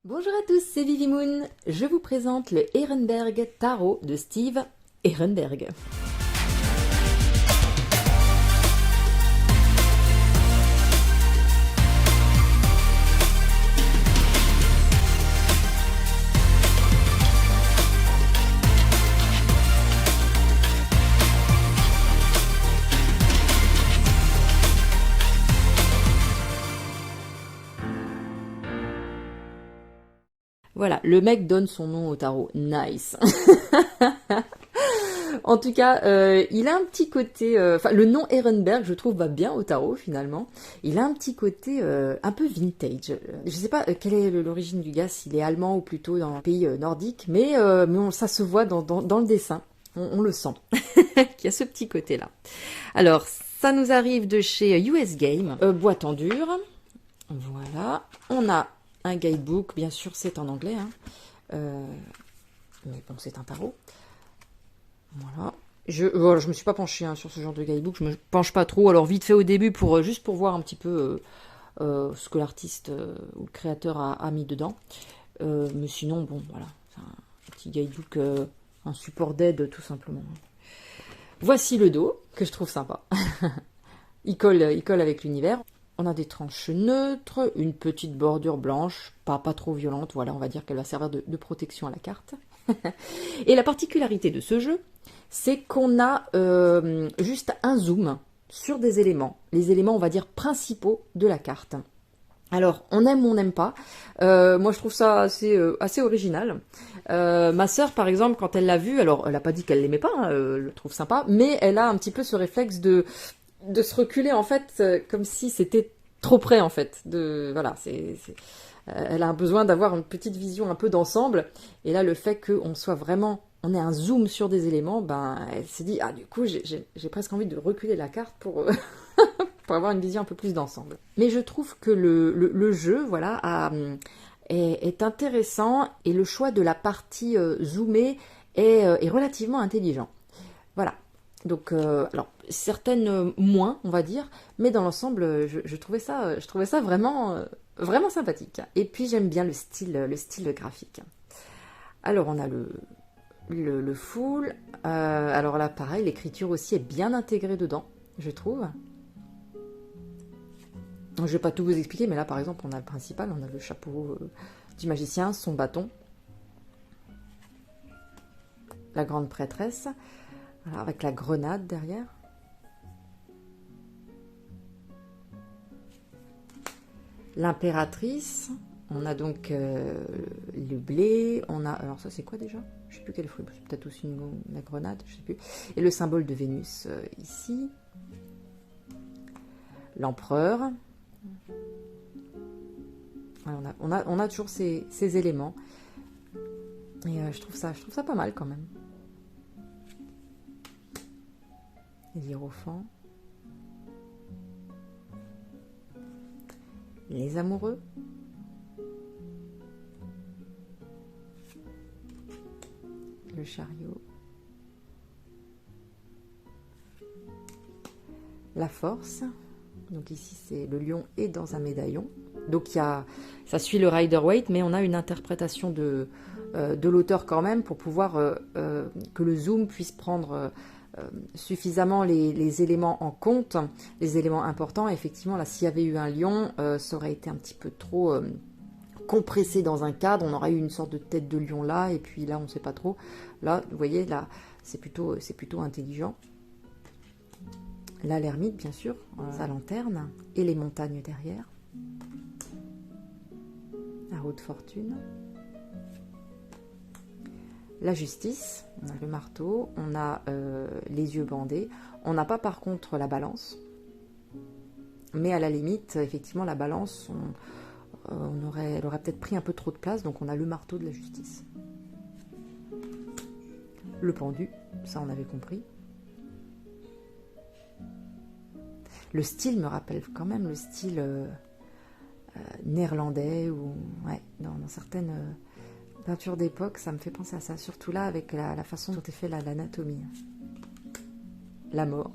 Bonjour à tous, c'est Vivi Moon. Je vous présente le Ehrenberg Tarot de Steve Ehrenberg. Voilà, le mec donne son nom au tarot. Nice. En tout cas, il a un petit côté... Enfin, le nom Ehrenberg, je trouve, va bien au tarot, finalement. Il a un petit côté un peu vintage. Je sais pas quelle est l'origine du gars, s'il est allemand ou plutôt dans un pays nordique, mais ça se voit dans le dessin. On le sent. Il y a ce petit côté-là. Alors, ça nous arrive de chez US Game. Boîte en dur. Voilà. On a un guidebook, bien sûr, c'est en anglais. Hein. Mais bon, c'est un tarot. Voilà. Je me suis pas penchée sur ce genre de guidebook, je me penche pas trop. Alors vite fait au début, juste pour voir un petit peu ce que l'artiste ou le créateur a mis dedans. Mais sinon, bon, voilà. C'est un petit guidebook, un support d'aide, tout simplement. Voici le dos, que je trouve sympa. il colle avec l'univers. On a des tranches neutres, une petite bordure blanche, pas trop violente, voilà, on va dire qu'elle va servir de protection à la carte. Et la particularité de ce jeu, c'est qu'on a juste un zoom sur des éléments, les éléments, on va dire, principaux de la carte. Alors, on aime ou on n'aime pas. Moi, je trouve ça assez original. Ma sœur, par exemple, quand elle l'a vu, alors, elle n'a pas dit qu'elle l'aimait pas, hein, elle le trouve sympa, mais elle a un petit peu ce réflexe de se reculer, en fait, comme si c'était trop près, en fait. Voilà, elle a besoin d'avoir une petite vision un peu d'ensemble. Et là, le fait qu'on soit vraiment... On ait un zoom sur des éléments, ben, elle s'est dit, ah, du coup, j'ai presque envie de reculer la carte pour avoir une vision un peu plus d'ensemble. Mais je trouve que le jeu, voilà, est intéressant et le choix de la partie zoomée est relativement intelligent. Voilà. Donc, alors, certaines moins, on va dire, mais dans l'ensemble, je trouvais ça vraiment sympathique. Et puis, j'aime bien le style graphique. Alors, on a le full. Alors là, pareil, l'écriture aussi est bien intégrée dedans, je trouve. Je ne vais pas tout vous expliquer, mais là, par exemple, on a le principal, on a le chapeau du magicien, son bâton, la grande prêtresse, voilà, avec la grenade derrière. L'impératrice, on a donc le blé, on a... Alors ça, c'est quoi déjà? Je ne sais plus quel fruit, c'est peut-être aussi la grenade, je ne sais plus. Et le symbole de Vénus ici. L'empereur. On a toujours ces éléments. Et je trouve ça pas mal quand même. L'hiérophant. Les amoureux. Le chariot. La force. Donc ici, c'est le lion est dans un médaillon. Donc ça suit le Rider-Waite, mais on a une interprétation de l'auteur quand même pour pouvoir que le zoom puisse prendre suffisamment les éléments en compte, les éléments importants. Effectivement, là, s'il y avait eu un lion, ça aurait été un petit peu trop compressé dans un cadre. On aurait eu une sorte de tête de lion là, et puis là, on ne sait pas trop. Là, vous voyez, là, c'est plutôt intelligent. Là, l'ermite, bien sûr, sa lanterne, et les montagnes derrière. La roue de fortune. La justice, on a le marteau, on a les yeux bandés. On n'a pas par contre la balance. Mais à la limite, effectivement, la balance, elle aurait peut-être pris un peu trop de place, donc on a le marteau de la justice. Le pendu, ça on avait compris. Le style me rappelle quand même le style néerlandais, ou ouais, dans certaines peintures d'époque, ça me fait penser à ça, surtout là avec la façon dont est fait l'anatomie. La mort.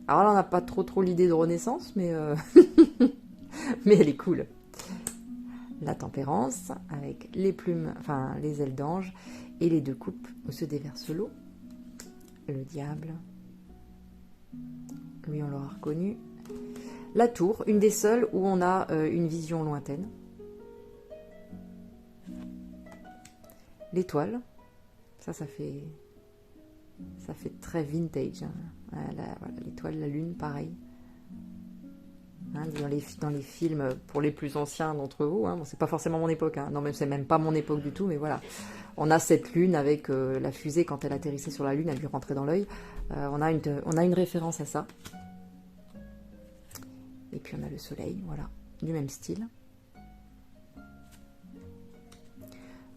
Alors là, on n'a pas trop l'idée de Renaissance, mais, mais elle est cool. la tempérance, avec les plumes, enfin les ailes d'ange, et les 2 coupes où se déverse l'eau. Le diable, lui on l'aura reconnu. La tour, une des seules où on a une vision lointaine. L'étoile, ça fait très vintage. Hein. Voilà, l'étoile, la lune, pareil. Hein, dans les films, pour les plus anciens d'entre vous, hein, bon, c'est pas forcément mon époque, hein. Non, même c'est même pas mon époque du tout, mais voilà. On a cette lune avec la fusée, quand elle atterrissait sur la lune, elle lui rentrait dans l'œil. On a une référence à ça. Et puis on a le soleil, voilà, du même style.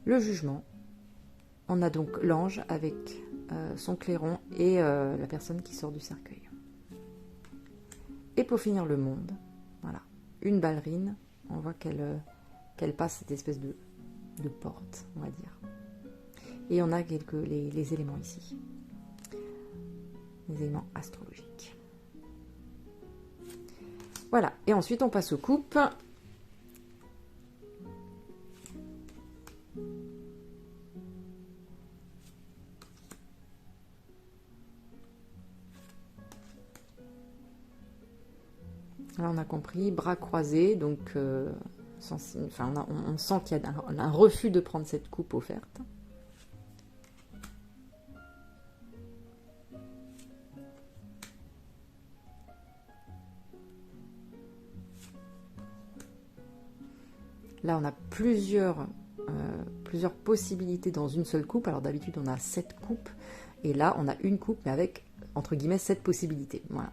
Le jugement. On a donc l'ange avec son clairon et la personne qui sort du cercueil. Et pour finir, le monde. Voilà, une ballerine. On voit qu'elle passe cette espèce de porte, on va dire. Et on a les éléments ici. Les éléments astrologiques. Voilà, et ensuite on passe aux coupes. Là, on a compris, bras croisés, donc on sent qu'il y a un refus de prendre cette coupe offerte. Là, on a plusieurs possibilités dans une seule coupe. Alors d'habitude, on a 7 coupes, et là, on a une coupe, mais avec, entre guillemets, 7 possibilités. Voilà.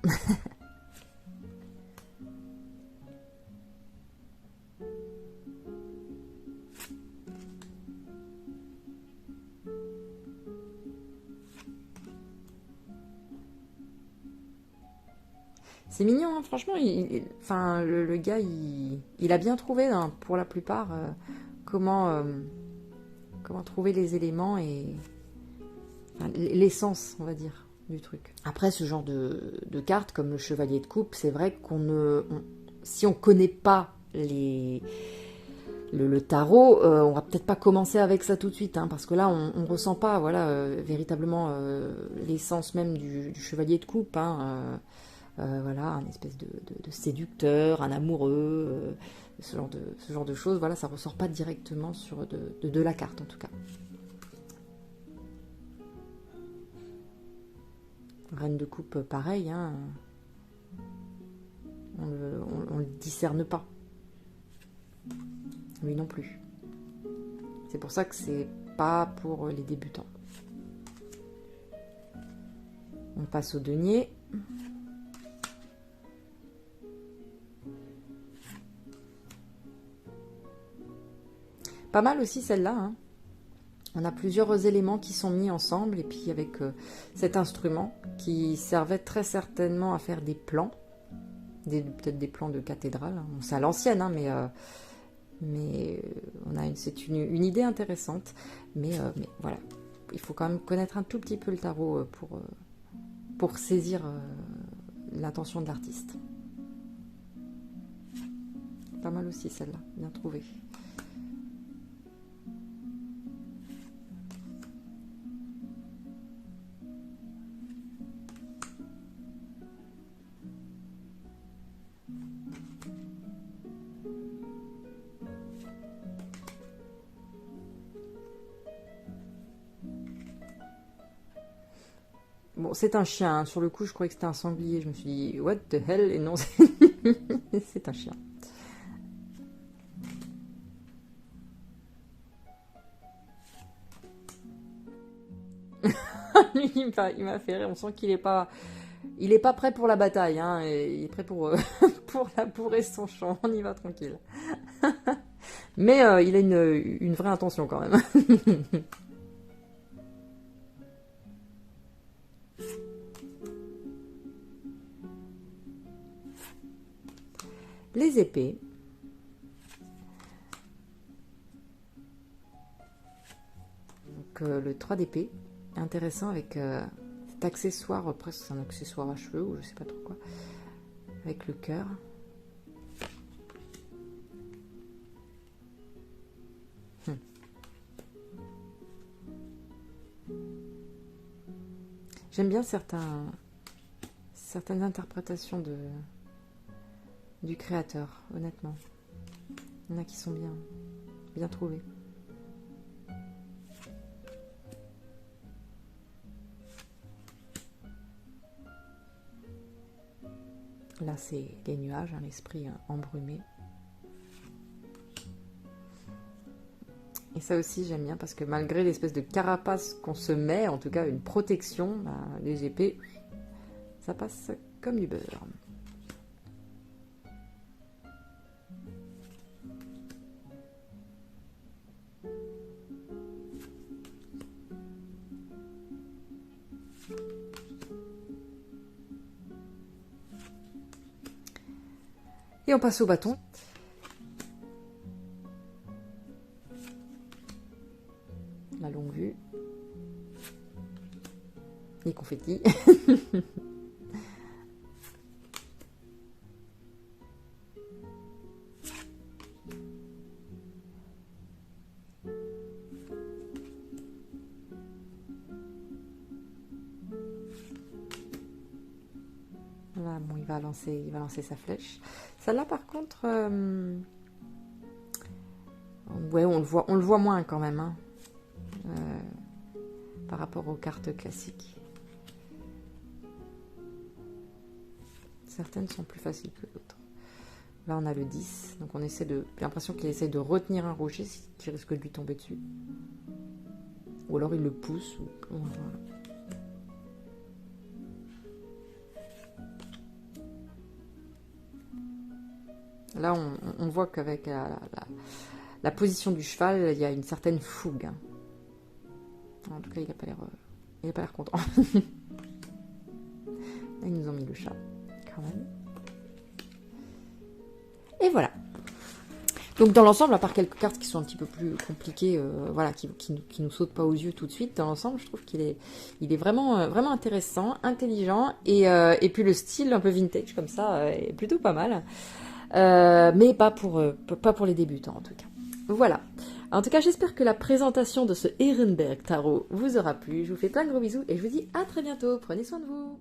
C'est mignon, hein, franchement. Le gars, il a bien trouvé, hein, pour la plupart, comment trouver les éléments et l'essence, on va dire, du truc. Après, ce genre de cartes, comme le chevalier de coupe, c'est vrai si on connaît pas le tarot, on va peut-être pas commencer avec ça tout de suite, hein, parce que là, on ressent pas, voilà, véritablement l'essence même du chevalier de coupe, hein, voilà, un espèce de séducteur, un amoureux, ce genre de choses, voilà, ça ressort pas directement sur de la carte, en tout cas. Reine de coupe, pareil, hein, on le discerne pas. Lui non plus. C'est pour ça que c'est pas pour les débutants. On passe au denier. Pas mal aussi celle-là, hein. On a plusieurs éléments qui sont mis ensemble, et puis avec cet instrument qui servait très certainement à faire des plans, peut-être des plans de cathédrale, hein. Bon, c'est à l'ancienne, hein, mais c'est une idée intéressante, mais voilà, il faut quand même connaître un tout petit peu le tarot pour saisir l'intention de l'artiste. Pas mal aussi celle-là, bien trouvée. Bon, c'est un chien, hein. Sur le coup, je croyais que c'était un sanglier. Je me suis dit, what the hell? Et non, c'est un chien. Lui, il m'a fait rire. On sent qu'il est pas prêt pour la bataille, hein. Et il est prêt pour labourer son champ. On y va tranquille. Mais il a une vraie intention quand même. Les épées. Donc le 3 d'épée. Intéressant avec cet accessoire, presque c'est un accessoire à cheveux ou je sais pas trop quoi. Avec le cœur. J'aime bien certaines interprétations du créateur, honnêtement. Il y en a qui sont bien trouvées. Là, c'est les nuages, hein, l'esprit embrumé. Et ça aussi, j'aime bien, parce que malgré l'espèce de carapace qu'on se met, en tout cas une protection, bah, les épées, ça passe comme du beurre. Et on passe au bâton. La longue vue. Les confettis. Là, bon, il va lancer sa flèche. Celle-là, par contre, ouais, on le voit moins quand même, hein, par rapport aux cartes classiques. Certaines sont plus faciles que d'autres. Là, on a le 10, donc j'ai l'impression qu'il essaie de retenir un rocher qui risque de lui tomber dessus. Ou alors il le pousse. Voilà. Là, on voit qu'avec la position du cheval, il y a une certaine fougue. En tout cas, il n'a pas l'air content. Là, ils nous ont mis le chat, quand même. Et voilà. Donc, dans l'ensemble, à part quelques cartes qui sont un petit peu plus compliquées, voilà, qui nous sautent pas aux yeux tout de suite, dans l'ensemble, je trouve qu'il est vraiment, vraiment intéressant, intelligent, et puis le style un peu vintage, comme ça, est plutôt pas mal. Mais pas pour les débutants en tout cas. Voilà. En tout cas, j'espère que la présentation de ce Ehrenberg Tarot vous aura plu. Je vous fais plein de gros bisous et je vous dis à très bientôt. Prenez soin de vous.